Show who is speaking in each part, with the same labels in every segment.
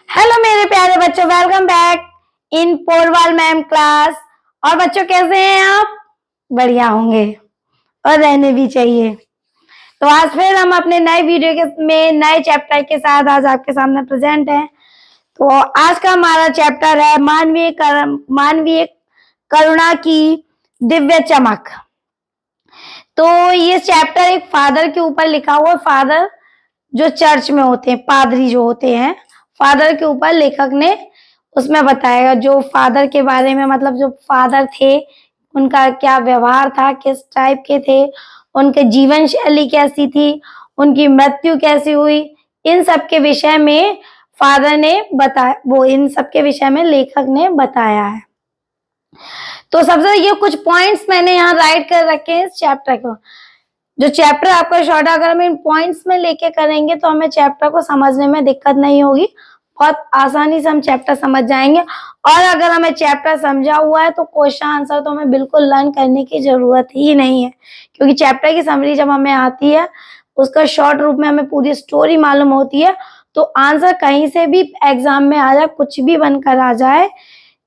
Speaker 1: Hello मेरे प्यारे बच्चों, welcome back in Porwal ma'am class. और बच्चों कैसे हैं आप? बढ़िया होंगे और रहने भी चाहिए। तो आज फिर हम अपने नए वीडियो के में नए चैप्टर के साथ आज आपके सामने प्रेजेंट हैं। तो आज का हमारा चैप्टर है मानवीय करुणा की दिव्य चमक। तो ये चैप्टर एक फादर के ऊपर लिखा हुआ, फादर जो चर्च में होते हैं, पादरी जो होते हैं, फादर के ऊपर लेखक ने उसमें बताएगा जो फादर के बारे में, मतलब जो फादर थे उनका क्या व्यवहार था, किस टाइप के थे, उनके जीवन शैली कैसी थी, उनकी मृत्यु कैसी हुई, इन सब के विषय में फादर ने बताया, वो इन सब के विषय में लेखक ने बताया है। तो सबसे ये कुछ पॉइंट्स मैंने यहाँ राइट कर रखे हैं इस चैप्टर को। जो चैप्टर आपका शॉर्ट, अगर हम इन पॉइंट्स में लेके करेंगे तो हमें चैप्टर को समझने में दिक्कत नहीं होगी, बहुत आसानी से हम चैप्टर समझ जाएंगे। और अगर हमें चैप्टर समझा हुआ है तो क्वेश्चन आंसर तो हमें बिल्कुल लर्न करने की जरूरत ही नहीं है, क्योंकि चैप्टर की समरी जब हमें आती है, उसका शॉर्ट रूप में हमें पूरी स्टोरी मालूम होती है, तो आंसर कहीं से भी एग्जाम में आ जाए, कुछ भी बनकर आ जाए,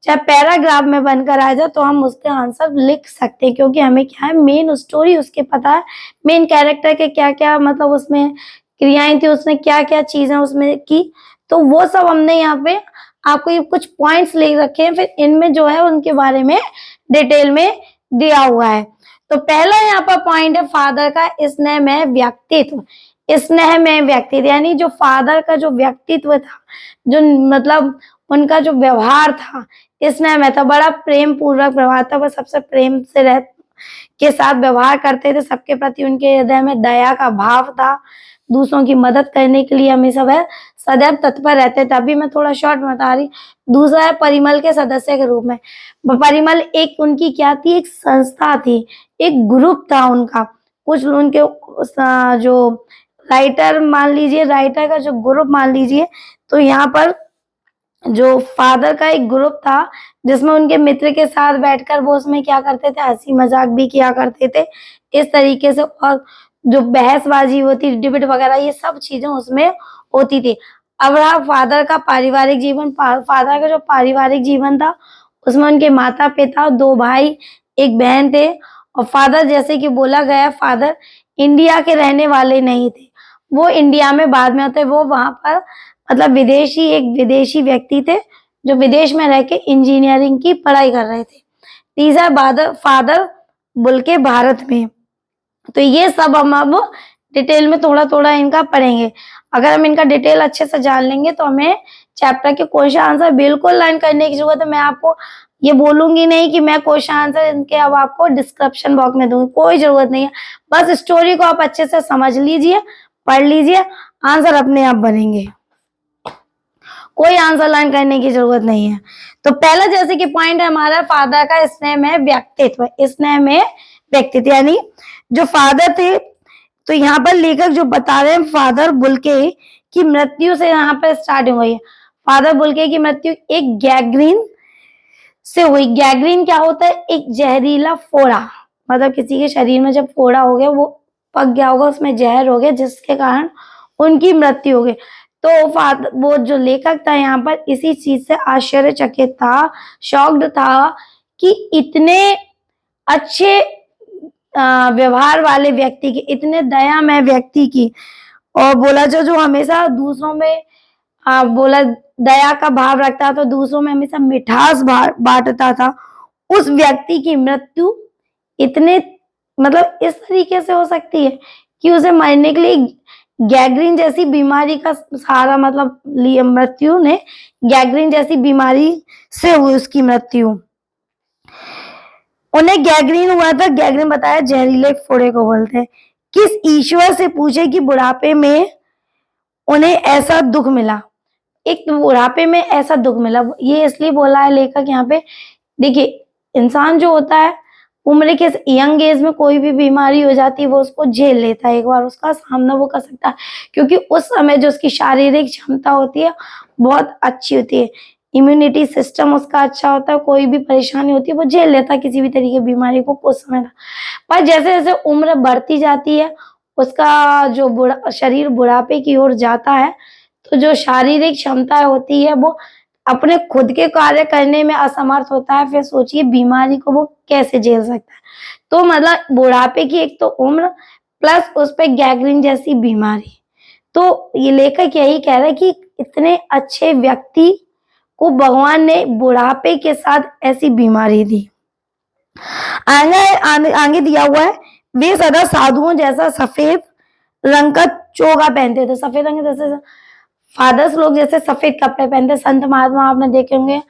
Speaker 1: चाहे पैराग्राफ में बनकर आ जाए, तो हम उसके आंसर लिख सकते हैं, क्योंकि हमें क्या है, मेन स्टोरी उसके पता है, मेन कैरेक्टर के क्या क्या मतलब उसमें क्रियाएं थी, उसने क्या क्या चीजें उसमें की, तो वो सब हमने यहाँ पे आपको ये कुछ पॉइंट्स लिख रखे हैं, फिर इनमें जो है उनके बारे में डिटेल में दिया हुआ है। तो पहला यहाँ पर पॉइंट है फादर का स्नेह में व्यक्तित्व। स्नेह में व्यक्तित्व यानी जो फादर का जो व्यक्तित्व था, जो मतलब उनका जो व्यवहार था, स्नेह में था, बड़ा प्रेम पूर्वक व्यवहार था, वो सबसे प्रेम से के साथ व्यवहार करते थे, सबके प्रति उनके हृदय में दया का भाव था, दूसरों की मदद करने के लिए हमेशा वह सदैव तत्पर रहते थे। अभी मैं थोड़ा शॉर्ट बता रही। दूसरा है परिमल के सदस्य के रूप में। परिमल एक उनकी क्या थी, एक संस्था थी, एक ग्रुप था उनका, कुछ उनके जो राइटर मान लीजिए, राइटर का जो ग्रुप मान लीजिए, तो यहाँ पर जो फादर का एक ग्रुप था जिसमें उनके मित्र के साथ बैठकर वो उसमें क्या करते थे, हंसी मजाक भी किया करते थे इस तरीके से, और जो बहसबाजी होती, डिबेट वगैरह, ये सब चीजें उसमें होती थी। अब रहा फादर का पारिवारिक जीवन। फादर का जो पारिवारिक जीवन था उसमें उनके माता पिता, 2 भाई, 1 बहन थे। और फादर, जैसे कि बोला गया, फादर इंडिया के रहने वाले नहीं थे, वो इंडिया में बाद में होते, वो वहां पर मतलब एक विदेशी व्यक्ति थे जो विदेश में रह के इंजीनियरिंग की पढ़ाई कर रहे थे। तीसरा फादर बुल के भारत में। तो ये सब हम अब डिटेल में थोड़ा थोड़ा इनका पढ़ेंगे। अगर हम इनका डिटेल अच्छे से जान लेंगे तो हमें चैप्टर के क्वेश्चन आंसर बिल्कुल लर्न करने की जरूरत है। मैं आपको ये बोलूंगी नहीं कि मैं क्वेश्चन आंसर इनके अब आपको डिस्क्रिप्शन बॉक्स में दूंगी, कोई जरूरत नहीं है। बस स्टोरी को आप अच्छे से समझ लीजिए, पढ़ लीजिए, आंसर अपने आप बनेंगे, कोई आंसर लाइन करने की जरूरत नहीं है। तो पहला जैसे कि पॉइंट है हमारा, फादर का स्नेह में व्यक्तित्व। स्नेह में व्यक्तित्व यानी जो फादर थे, तो यहाँ पर लेखक जो बता रहे हैं, फादर बुल्के की मृत्यु से यहाँ पर स्टार्टिंग हुई है। फादर बुल्के की मृत्यु एक गैंग्रीन से हुई। गैंग्रीन क्या होता है, एक जहरीला फोड़ा, मतलब किसी के शरीर में जब फोड़ा हो गया, वो पक गया होगा, उसमें जहर हो गया, जिसके कारण उनकी मृत्यु हो गई। तो वो जो लेखक था यहाँ पर इसी चीज से आश्चर्यचकित था, शॉक्ड था कि इतने अच्छे व्यवहार वाले व्यक्ति की, इतने दयामय व्यक्ति की, और बोला जो हमेशा दूसरों में बोला दया का भाव रखता था, तो दूसरों में हमेशा मिठास बांटता था, उस व्यक्ति की मृत्यु इतने मतलब इस तरीके से हो सकती है कि उसे मरने के लिए गैंग्रीन जैसी बीमारी का सहारा, मतलब मृत्यु ने गैंग्रीन जैसी बीमारी से हुई उसकी मृत्यु। उन्हें गैंग्रीन हुआ था। गैंग्रीन बताया जहरीले फोड़े को बोलते हैं। किस ईश्वर से पूछे कि बुढ़ापे में उन्हें ऐसा दुख मिला, एक बुढ़ापे में ऐसा दुख मिला, ये इसलिए बोला है लेखक यहाँ पे। देखिए, इंसान जो होता है उम्र के यंग एज में कोई भी बीमारी हो जाती है, वो उसको झेल लेता है, एक बार उसका सामना वो कर सकता है, क्योंकि उस समय जो उसकी शारीरिक क्षमता होती है बहुत अच्छी होती है, इम्यूनिटी सिस्टम उसका अच्छा होता है, कोई भी परेशानी होती है वो झेल लेता है किसी भी तरीके की बीमारी को कुछ समय तक। पर जैसे जैसे उम्र बढ़ती जाती है, उसका जो शरीर बुढ़ापे की ओर जाता है, तो तो जो शारीरिक क्षमता होती है वो अपने खुद के कार्य करने में असमर्थ होता है, फिर सोचिए बीमारी को वो कैसे झेल सकता है। तो मतलब बुढ़ापे की एक तो उम्र प्लस उस पे गैंग्रीन जैसी बीमारी। तो ये लेखक यही कह रहा है कि इतने अच्छे व्यक्ति को भगवान ने बुढ़ापे के साथ ऐसी बीमारी दी। आगे दिया हुआ है, वे सदा साधुओं जैसा सफेद रंग का चोगा पहनते थे। सफेद रंग जैसे फादर्स लोग जैसे सफेद कपड़े पहनते, संत महात्मा आपने देखे होंगे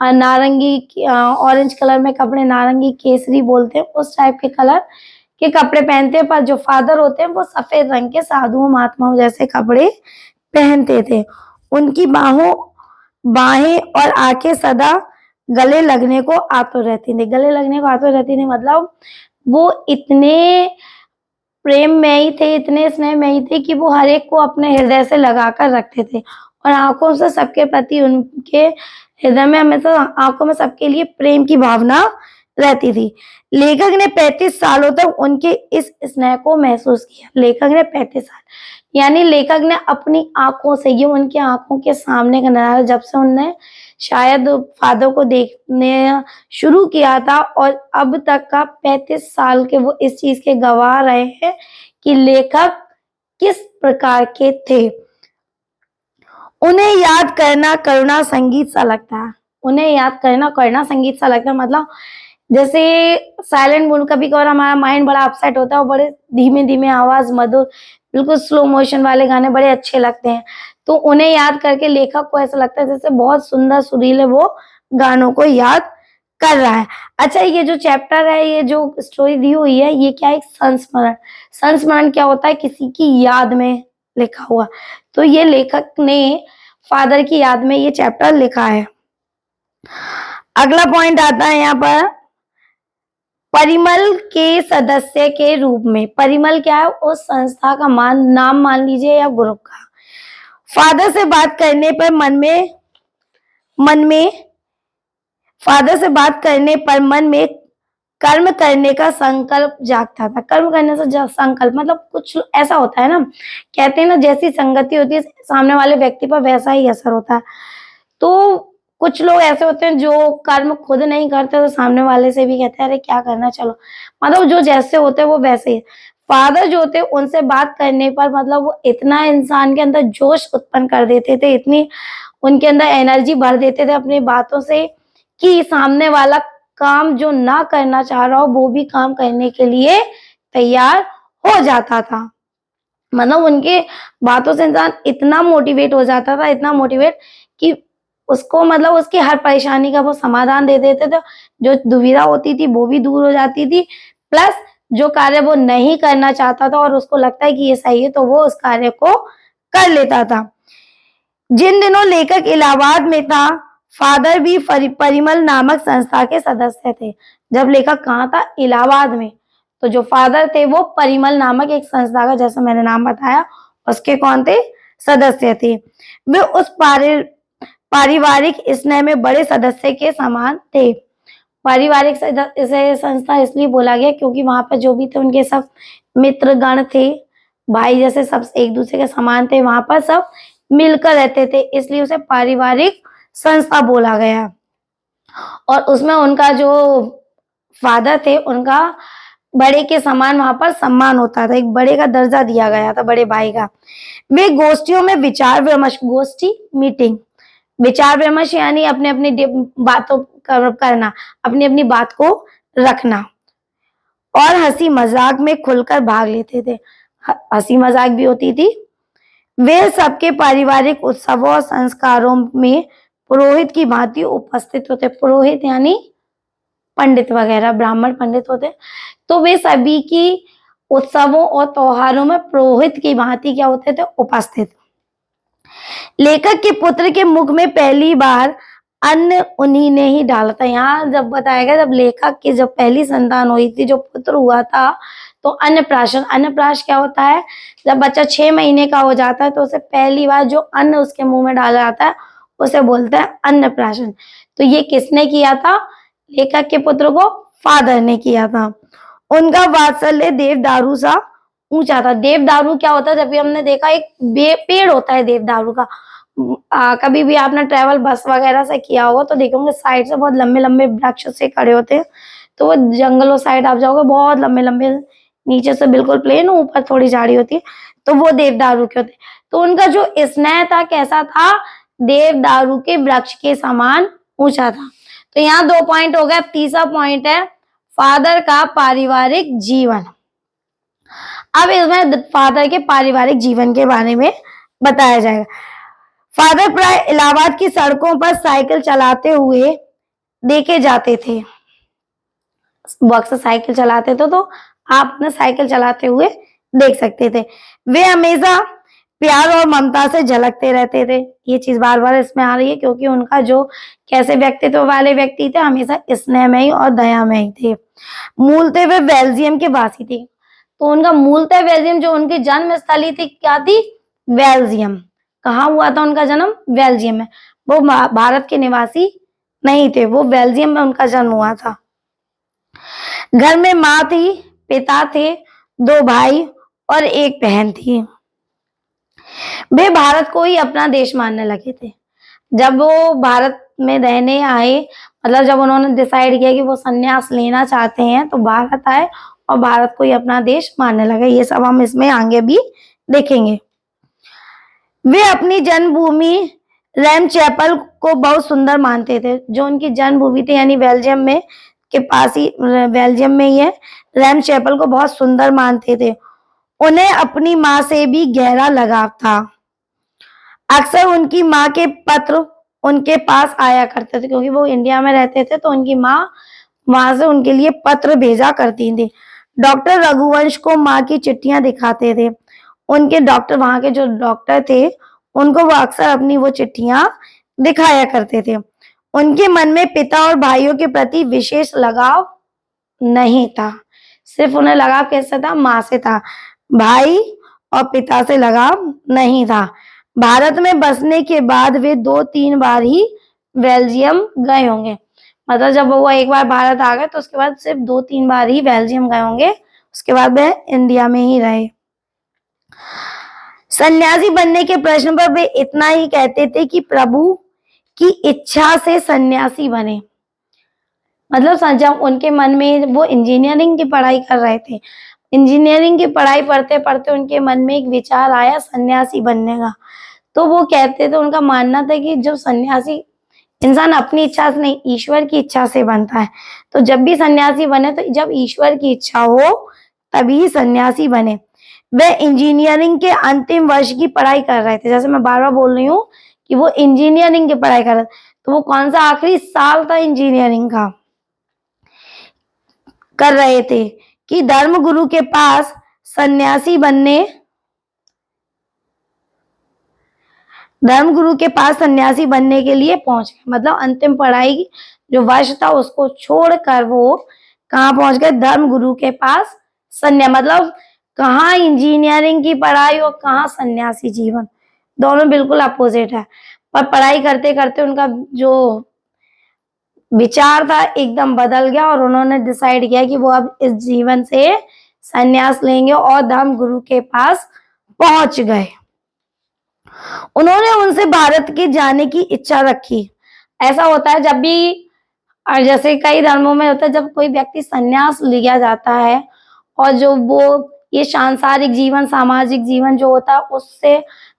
Speaker 1: नारंगी ऑरेंज कलर में कपड़े, नारंगी केसरी बोलते हैं, उस टाइप के कलर के कपड़े पहनते हैं। पर जो फादर होते हैं वो सफेद रंग के साधुओं महात्माओं जैसे कपड़े पहनते थे। उनकी बाहें और आंखें सदा गले लगने को आतुर रहती थी। गले लगने को आतुर रहती थी मतलब वो इतने प्रेम में ही थे, इतने स्नेह में ही थे कि वो हर एक को अपने हृदय से लगाकर रखते थे और आंखों से सबके प्रति उनके हृदय में हमेशा आंखों में सबके लिए प्रेम की भावना रहती थी। लेखक ने 35 सालों तक उनके इस स्नेह को महसूस किया। लेखक ने 35 साल यानी लेखक ने अपनी आंखों से, ये उनकी आंखों के सामने का नजारा, जब से उनने शायद फादर को देखने शुरू किया था और अब तक का 35 साल के वो इस चीज के गवाह रहे हैं कि लेखक किस प्रकार के थे। उन्हें याद करना करुणा संगीत सा लगता है। उन्हें याद करना करुणा संगीत सा लगता है मतलब जैसे साइलेंट मूड, कभी कभार हमारा माइंड बड़ा अपसेट होता है और बड़े धीमे धीमे आवाज, मधुर, बिल्कुल स्लो मोशन वाले गाने बड़े अच्छे लगते हैं। तो उन्हें याद करके लेखक को ऐसा लगता है जैसे बहुत सुंदर सुरीले वो गानों को याद कर रहा है। अच्छा, ये जो चैप्टर है, ये जो स्टोरी दी हुई है, ये क्या है? एक संस्मरण। संस्मरण क्या होता है? किसी की याद में लिखा हुआ। तो ये लेखक ने फादर की याद में ये चैप्टर लिखा है। अगला पॉइंट आता है यहाँ पर, परिमल के सदस्य के रूप में। परिमल क्या है? उस संस्था का नाम मान लीजिए या ग्रुप का। फादर से बात करने पर मन में कर्म करने का संकल्प जागता था। कर्म करने से संकल्प मतलब कुछ ऐसा होता है ना, कहते हैं ना जैसी संगति होती है सामने वाले व्यक्ति पर वैसा ही असर होता है। तो कुछ लोग ऐसे होते हैं जो कर्म खुद नहीं करते तो सामने वाले से भी कहते हैं अरे क्या करना, चलो, मतलब जो जैसे होते हैं वो वैसे ही। फादर जो होते उनसे बात करने पर मतलब वो इतना इंसान के अंदर जोश उत्पन्न कर देते थे, इतनी उनके अंदर एनर्जी भर देते थे अपनी बातों से कि सामने वाला काम जो ना करना चाह रहा हो वो भी काम करने के लिए तैयार हो जाता था। मतलब उनके बातों से इंसान इतना मोटिवेट हो जाता था, इतना मोटिवेट कि उसको मतलब उसकी हर परेशानी का वो समाधान दे देते थे। जो दुविधा होती थी वो भी दूर हो जाती थी, प्लस जो कार्य वो नहीं करना चाहता था और उसको लगता है कि ये सही है तो वो उस कार्य को कर लेता था। जिन दिनों लेखक इलाहाबाद में था, फादर भी परिमल नामक संस्था के सदस्य थे। जब लेखक कहाँ था? इलाहाबाद में। तो जो फादर थे वो परिमल नामक एक संस्था का, जैसा मैंने नाम बताया, उसके कौन थे? सदस्य थे। वे उस पारिवारिक स्नेह में बड़े सदस्य के समान थे। पारिवारिक संस्था इसलिए बोला गया क्योंकि वहां पर जो भी थे उनके सब मित्र गण थे, भाई जैसे सब एक दूसरे के समान थे, वहां पर सब मिलकर रहते थे, इसलिए उसे पारिवारिक संस्था बोला गया। और उसमें उनका जो फादर थे उनका बड़े के समान वहां पर सम्मान होता था, एक बड़े का दर्जा दिया गया था, बड़े भाई का। वे गोष्ठियों में विचार विमर्श, गोष्ठी मीटिंग, विचार विमर्श यानी अपने अपनी बातों करना, अपनी अपनी बात को रखना, और हंसी मजाक में खुलकर भाग लेते थे। हंसी मजाक भी होती थी। वे सबके पारिवारिक उत्सवों और संस्कारों में पुरोहित की भांति उपस्थित होते। पुरोहित यानी पंडित वगैरह, ब्राह्मण पंडित होते। तो वे सभी की उत्सवों और त्योहारों में पुरोहित की भांति क्या होते थे? उपस्थित। लेखक के पुत्र के मुख में पहली बार अन्न उन्हीं ने ही डाला था। यहाँ जब बताया गया जब लेखक की जब पहली संतान हुई थी, जो पुत्र हुआ था, तो अन्नप्राशन। अन्नप्राशन क्या होता है? जब बच्चा 6 महीने का हो जाता है तो उसे पहली बार जो अन्न उसके मुंह में डाला जाता है उसे बोलते हैं अन्नप्राशन। तो ये किसने किया था? लेखक के पुत्र को फादर ने किया था। उनका वात्सल्य देवदारू सा ऊंचा था। देवदारू क्या होता है? जब भी हमने देखा एक पेड़ होता है देवदारू का, कभी भी आपने ट्रैवल बस वगैरह से किया होगा तो देखोगे साइड से बहुत लंबे लंबे वृक्ष से खड़े होते हैं। तो वो जंगलों साइड आप जाओगे बहुत लंबे लंबे, नीचे से बिल्कुल प्लेन, ऊपर थोड़ी झाड़ी होती है, तो वो देवदारू के होते हैं। तो उनका जो स्नेह था कैसा था, देवदारू के वृक्ष के समान ऊंचा था। तो यहाँ 2 पॉइंट हो गए। अब तीसरा पॉइंट है फादर का पारिवारिक जीवन। अब इसमें फादर के पारिवारिक जीवन के बारे में बताया जाएगा। फादर प्राय इलाहाबाद की सड़कों पर साइकिल चलाते हुए देखे जाते थे। अक्सर साइकिल चलाते थे तो आप अपने साइकिल चलाते हुए देख सकते थे। वे हमेशा प्यार और ममता से झलकते रहते थे। ये चीज बार बार इसमें आ रही है क्योंकि उनका जो कैसे व्यक्तित्व वाले व्यक्ति थे, हमेशा स्नेहमयी और दयामयी थे। मूलतः वे बेल्जियम के वासी थे। तो उनका मूलतः बेल्जियम, जो उनकी जन्म स्थली थी क्या थी, बेल्जियम। कहाँ हुआ था उनका जन्म, बेल्जियम में। वो भारत के निवासी नहीं थे, वो बेल्जियम में उनका जन्म हुआ था। घर में माँ थी, पिता थे, 2 भाई और 1 बहन थी। वे भारत को ही अपना देश मानने लगे थे। जब वो भारत में रहने आए, मतलब जब उन्होंने डिसाइड किया कि वो संन्यास लेना चाहते हैं, तो भारत आए और भारत को ही अपना देश मानने लगे। ये सब हम इसमें आगे भी देखेंगे। वे अपनी जन्मभूमि रैम चैपल को बहुत सुंदर मानते थे। जो उनकी जन्मभूमि थी यानी बेल्जियम में के पास ही, बेल्जियम में ही है, रैम चैपल को बहुत सुंदर मानते थे। उन्हें अपनी माँ से भी गहरा लगाव था। अक्सर उनकी माँ के पत्र उनके पास आया करते थे क्योंकि वो इंडिया में रहते थे, तो उनकी माँ वहां से उनके लिए पत्र भेजा करती थी। डॉक्टर रघुवंश को माँ की चिट्ठियां दिखाते थे। उनके डॉक्टर, वहां के जो डॉक्टर थे, उनको वो अक्सर अपनी वो चिट्ठियां दिखाया करते थे। उनके मन में पिता और भाइयों के प्रति विशेष लगाव नहीं था। सिर्फ उन्हें लगाव कैसे था, माँ से था। भाई और पिता से लगाव नहीं था। भारत में बसने के बाद वे 2-3 बार ही बेल्जियम गए होंगे। मतलब जब वो एक बार भारत आ गए तो उसके बाद सिर्फ 2-3 बार ही बेल्जियम गए होंगे, उसके बाद वे इंडिया में ही रहे। सन्यासी बनने के प्रश्न पर वे इतना ही कहते थे कि प्रभु की इच्छा से सन्यासी बने। मतलब जब उनके मन में, वो इंजीनियरिंग की पढ़ाई कर रहे थे, इंजीनियरिंग की पढ़ाई पढ़ते पढ़ते उनके मन में एक विचार आया सन्यासी बनने का। तो वो कहते थे, उनका मानना था कि जब सन्यासी इंसान अपनी इच्छा से नहीं, ईश्वर की इच्छा से बनता है। तो जब भी सन्यासी बने तो जब ईश्वर की इच्छा हो तभी सन्यासी बने। वे इंजीनियरिंग के अंतिम वर्ष की पढ़ाई कर रहे थे। जैसे मैं बार बार बोल रही हूँ कि वो इंजीनियरिंग की पढ़ाई कर रहे थे, तो वो कौन सा आखिरी साल था इंजीनियरिंग का, कर रहे थे कि धर्मगुरु के पास सन्यासी बनने, धर्मगुरु के पास सन्यासी बनने के लिए पहुंच गए। मतलब अंतिम पढ़ाई जो वर्ष था उसको छोड़कर वो कहाँ पहुंच गए, धर्मगुरु के पास मतलब कहाँ इंजीनियरिंग की पढ़ाई और कहाँ सन्यासी जीवन, दोनों बिल्कुल अपोजिट है। पर पढ़ाई करते करते उनका जो विचार था एकदम बदल गया और उन्होंने डिसाइड किया कि वो अब इस जीवन से सन्यास लेंगे और धर्मगुरु के पास पहुंच गए। उन्होंने उनसे भारत के जाने की इच्छा रखी। ऐसा होता है जब भी, जैसे कई धर्मों में होता है, जब कोई व्यक्ति सन्यास लिया जाता है और जो वो ये सांसारिक जीवन, सामाजिक जीवन जो होता है उससे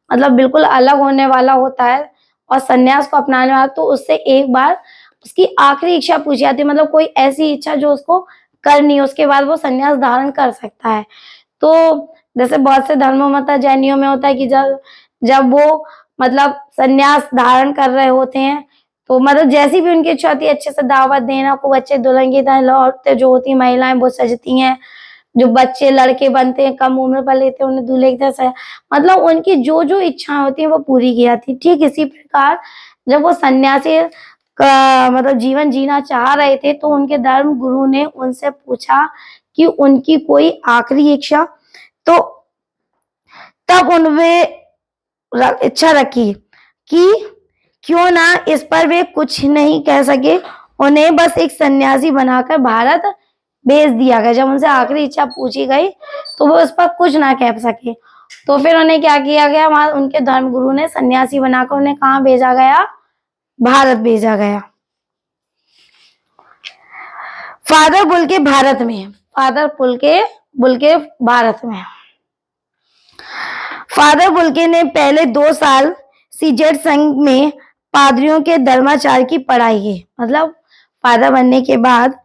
Speaker 1: मतलब बिल्कुल अलग होने वाला होता है और सन्यास को अपनाने वाला, तो उससे एक बार उसकी आखिरी इच्छा पूछी जाती है। मतलब कोई ऐसी इच्छा जो उसको करनी है, उसके बाद वो सन्यास धारण कर सकता है। तो जैसे बहुत से धर्मों में होता है, जैनियों में होता है कि जब वो मतलब सन्यास धारण कर रहे होते हैं तो मतलब जैसी भी उनकी इच्छा होती है, अच्छे से दावत देना, खूब अच्छे दुल्हन की तरह औरतें जो होती हैं, महिलाएं वो सजती हैं, जो बच्चे लड़के बनते हैं कम उम्र पर लेते हैं उन्हें दूल्हे की तरह, मतलब उनकी जो जो इच्छाएं होती हैं वो पूरी की जाती है। ठीक इसी प्रकार जब वो सन्यासी का मतलब जीवन जीना चाह रहे थे तो उनके धर्म गुरु ने उनसे पूछा कि उनकी कोई आखिरी इच्छा, तो तब उन्होंने इच्छा रखी कि क्यों ना इस पर वे कुछ नहीं कह सके, उन्हें बस एक सन्यासी बनाकर भारत भेज दिया गया। जब उनसे आखिरी इच्छा पूछी गई तो वो उस पर कुछ ना कह सके तो फिर उन्हें क्या किया गया, वहां उनके धर्मगुरु ने सन्यासी बनाकर उन्हें कहाँ भेजा गया, भारत भेजा गया। फादर बुल्के भारत में, फादर बुल्के भारत में। फादर बुल्के ने पहले 2 साल सीजेट संघ में पादरियों के धर्माचार की पढ़ाई की। मतलब फादर बनने के बाद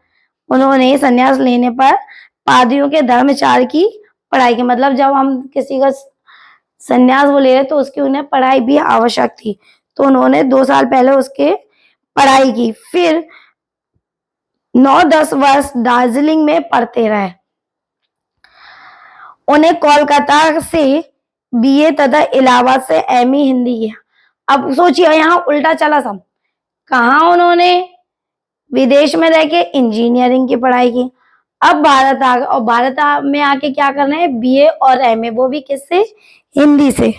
Speaker 1: उन्होंने संन्यास लेने पर पादरियों के धर्माचार की पढ़ाई की। मतलब जब हम किसी का संन्यास वो ले रहे तो उसकी उन्हें पढ़ाई भी आवश्यक थी, तो उन्होंने 2 साल पहले उसके पढ़ाई की। फिर 9-10 वर्ष दार्जिलिंग में पढ़ते रहे। उन्हें कोलकाता से बीए तथा इलाहाबाद से एमए हिंदी किया। अब सोचिए यहाँ उल्टा चला सब, कहा उन्होंने विदेश में रह के इंजीनियरिंग की पढ़ाई की, अब भारत आ गए और भारत में आके क्या कर रहे हैं, बीए और एमए, वो भी किससे, हिंदी से।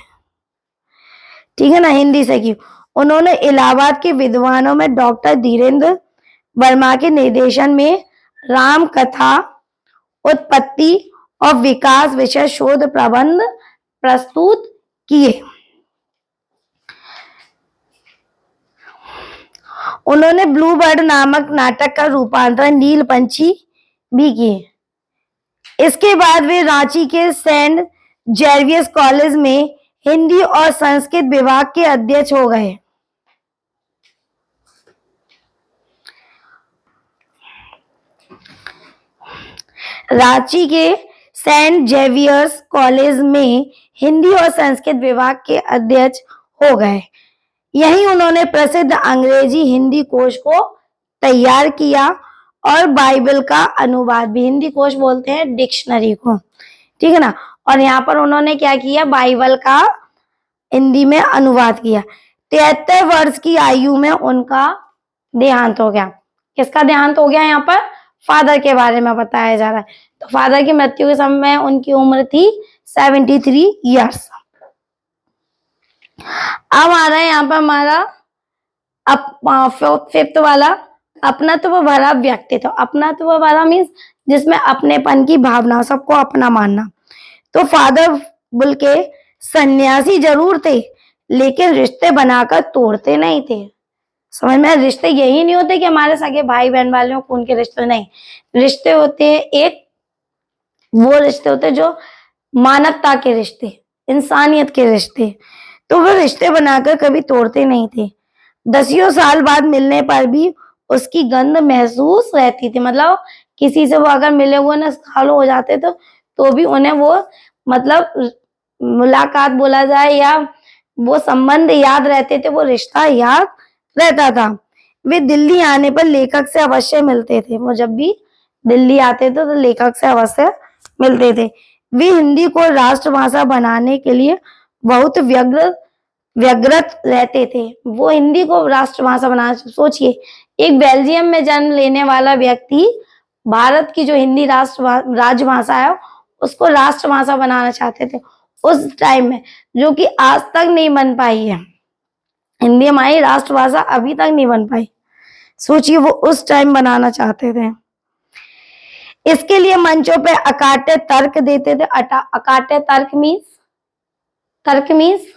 Speaker 1: ठीक है ना, हिंदी से की। उन्होंने इलाहाबाद के विद्वानों में डॉक्टर धीरेन्द्र वर्मा के निर्देशन में राम कथा उत्पत्ति और विकास विषय शोध प्रबंध प्रस्तुत किए। उन्होंने ब्लू बर्ड नामक नाटक का रूपांतरण नील पंछी भी किए। इसके बाद वे रांची के सेंट जेवियर्स कॉलेज में हिंदी और संस्कृत विभाग के अध्यक्ष हो गए। रांची के सेंट जेवियर्स कॉलेज में हिंदी और संस्कृत विभाग के अध्यक्ष हो गए। यहीं उन्होंने प्रसिद्ध अंग्रेजी हिंदी कोश को तैयार किया और बाइबल का अनुवाद भी, हिंदी कोश बोलते हैं डिक्शनरी को, ठीक है ना। और यहाँ पर उन्होंने क्या किया, बाइबल का हिंदी में अनुवाद किया। 73 वर्ष की आयु में उनका देहांत हो गया। किसका देहांत हो गया, यहाँ पर फादर के बारे में बताया जा रहा है। तो फादर की मृत्यु के समय उनकी उम्र थी 73 ईयर्स। अब आ रहा है यहाँ पर हमारा फिफ्थ वाला, अपनत्व भरा व्यक्तित्व। अपनत्व भरा मीन्स जिसमें अपनेपन की भावना, सबको अपना मानना। तो फादर बुल्के सन्यासी जरूर थे, लेकिन रिश्ते बनाकर तोड़ते नहीं थे। समझ में, रिश्ते यही नहीं होते कि हमारे सगे भाई बहन वाले हो, खून के रिश्ते नहीं। रिश्ते होते हैं एक वो रिश्ते होते जो मानवता के रिश्ते, इंसानियत के रिश्ते। तो वो रिश्ते बनाकर कभी तोड़ते नहीं थे। 10 साल बाद मिलने पर भी उसकी गंध महसूस रहती थी। मतलब किसी से वो अगर मिले हुए ना सालों हो जाते तो भी उन्हें वो मतलब मुलाकात बोला जाए या वो संबंध याद रहते थे, वो रिश्ता याद रहता था। वे दिल्ली आने पर लेखक से अवश्य मिलते थे। वो जब भी दिल्ली आते थे तो लेखक से अवश्य मिलते थे। वे हिंदी को राष्ट्रभाषा बनाने के लिए बहुत व्यग्रत रहते थे। वो हिंदी को राष्ट्रभाषा बनाना, सोचिए एक बेल्जियम में जन्म लेने वाला व्यक्ति भारत की जो हिंदी राजभाषा है उसको राष्ट्रभाषा बनाना चाहते थे उस टाइम में, जो कि आज तक नहीं बन पाई है। हिंदी हमारी राष्ट्रभाषा अभी तक नहीं बन पाई। सोचिए वो उस टाइम बनाना चाहते थे। इसके लिए मंचों पे अकाट्य तर्क देते थे। अकाट्य तर्क मीन्स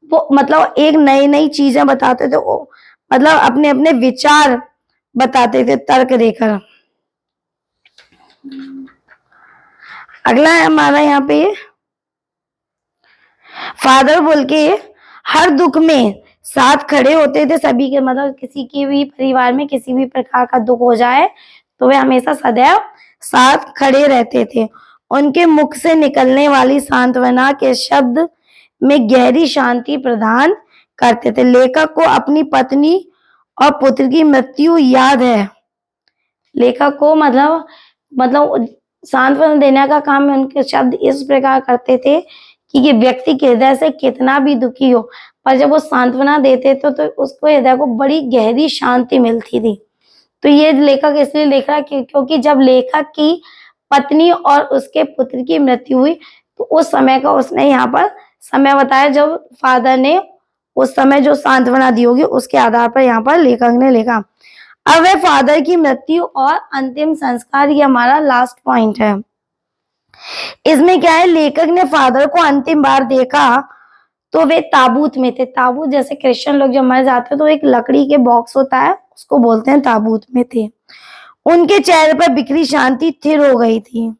Speaker 1: वो मतलब एक नई चीजें बताते थे, वो मतलब अपने अपने विचार बताते थे तर्क देकर। अगला है हमारा यहाँ पे, फादर बुल्के हर दुख में साथ खड़े होते थे सभी के। मतलब किसी के भी परिवार में किसी भी प्रकार का दुख हो जाए तो वे हमेशा सदैव साथ खड़े रहते थे। उनके मुख से निकलने वाली सांत्वना के शब्द में गहरी शांति प्रदान करते थे। लेखक को अपनी पत्नी और पुत्र की मृत्यु याद है। लेखक को मतलब सांत्वना देने का काम उनके शब्द इस प्रकार करते थे कि ये व्यक्ति के हृदय से कितना भी दुखी हो, पर जब वो सांत्वना देते तो उसको हृदय को बड़ी गहरी शांति मिलती थी। तो ये लेखक इसलिए लिख रहा है क्योंकि जब लेखक की पत्नी और उसके पुत्र की मृत्यु हुई तो उस समय का उसने यहाँ पर समय बताया जब फादर ने उस समय जो सांत्वना दी होगी, उसके आधार पर यहाँ पर लेखक ने लिखा। अब वह फादर की मृत्यु और अंतिम संस्कार, ये हमारा लास्ट पॉइंट है। इसमें क्या है, लेखक ने फादर को अंतिम बार देखा तो वे ताबूत में थे। ताबूत जैसे क्रिश्चियन लोग जब मर जाते हैं तो एक लकड़ी के बॉक्स होता है, उसको बोलते हैं, ताबूत में थे। उनके चेहरे पर बिखरी शांति थिर हो गई थी।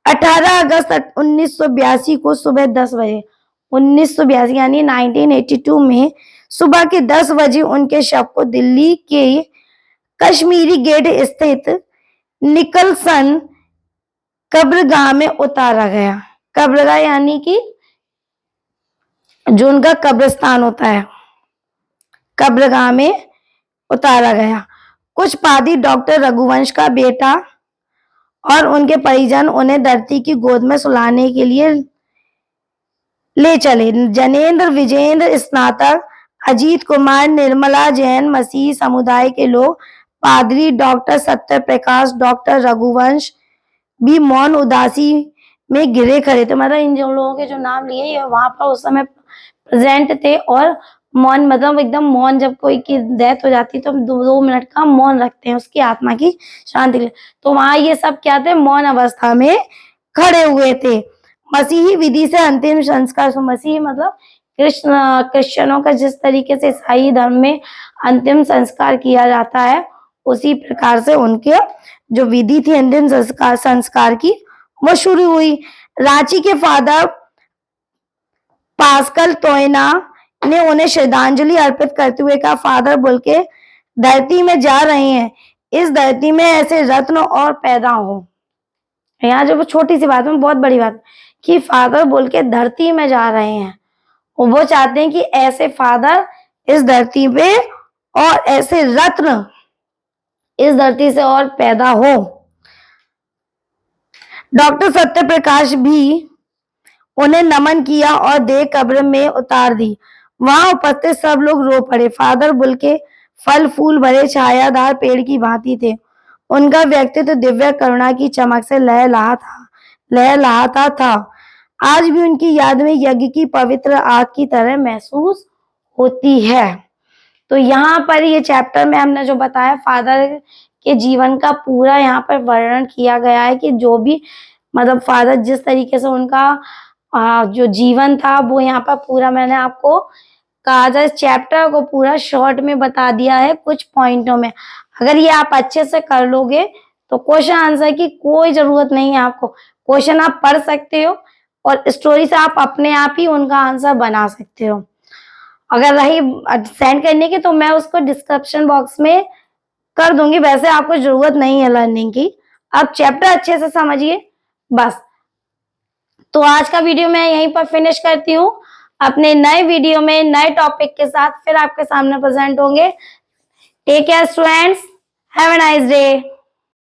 Speaker 1: 18 अगस्त 1982 को सुबह 10 बजे, 1982 यानी 1982 में सुबह के 10 बजे उनके शव को दिल्ली के कश्मीरी गेट स्थित निकलसन कब्रगाह में उतारा गया। कब्रगाह यानी कि जो उनका कब्रिस्तान होता है, कब्रगाह में उतारा गया। कुछ पादी डॉक्टर रघुवंश का बेटा और उनके परिजन उन्हें धरती की गोद में सुलाने के लिए ले चले। जनेंद्र, विजेंद्र, स्नातक, अजीत कुमार, निर्मला जैन, मसीही समुदाय के लोग, पादरी डॉक्टर सत्य प्रकाश, डॉक्टर रघुवंश भी मौन उदासी में गिरे खड़े थे। मतलब इन जो लोगों के जो नाम लिए ये वहां पर उस समय प्रेजेंट थे और मौन, मतलब एकदम मौन, जब कोई की डेथ हो जाती है तो 2 मिनट का मौन रखते हैं उसकी आत्मा की शांति के लिए। तो वहां ये सब क्या थे, मौन अवस्था में खड़े हुए थे। मसीही विधि से अंतिम संस्कार, मसीही मतलब क्रिश्चियनों का जिस तरीके से ईसाई धर्म में अंतिम संस्कार किया जाता है उसी प्रकार से उनके जो विधि थी अंतिम संस्कार की वो शुरू हुई। रांची के फादर पास्कल तोयना ने उन्हें श्रद्धांजलि अर्पित करते हुए कहा, फादर बोल के धरती में जा रहे हैं, इस धरती में ऐसे रत्न और पैदा हो। यहाँ जो छोटी सी बात है बहुत बड़ी बात कि फादर बोल के धरती में जा रहे हैं, वो चाहते हैं कि ऐसे फादर इस धरती पे और ऐसे रत्न इस धरती से और पैदा हो। डॉक्टर सत्य प्रकाश भी उन्हें नमन किया और देह कब्र में उतार दी। वहां उपस्थित सब लोग रो पड़े। फादर बुल के फल फूल भरे छायादार पेड़ की भांति थे। उनका व्यक्तित्व दिव्य करुणा की चमक से लहलहाता था। आज भी उनकी याद में यज्ञ की पवित्र आग की तरह महसूस होती है। तो यहाँ पर ये चैप्टर में हमने जो बताया फादर के जीवन का पूरा यहाँ पर वर्णन किया गया है कि जो भी मतलब फादर जिस तरीके से उनका जो जीवन था वो यहाँ पर पूरा मैंने आपको कहा जाए चैप्टर को पूरा शॉर्ट में बता दिया है कुछ पॉइंटों में। अगर ये आप अच्छे से कर लोगे तो क्वेश्चन आंसर की कोई जरूरत नहीं है आपको। क्वेश्चन आप पढ़ सकते हो और स्टोरी से आप अपने आप ही उनका आंसर बना सकते हो। अगर रही सेंड करने की तो मैं उसको डिस्क्रिप्शन बॉक्स में कर दूंगी, वैसे आपको जरूरत नहीं है लर्निंग की, आप चैप्टर अच्छे से समझिए बस। तो आज का वीडियो मैं यहीं पर फिनिश करती हूँ। अपने नए वीडियो में नए टॉपिक के साथ फिर आपके सामने प्रेजेंट होंगे। Take care students, have a nice day.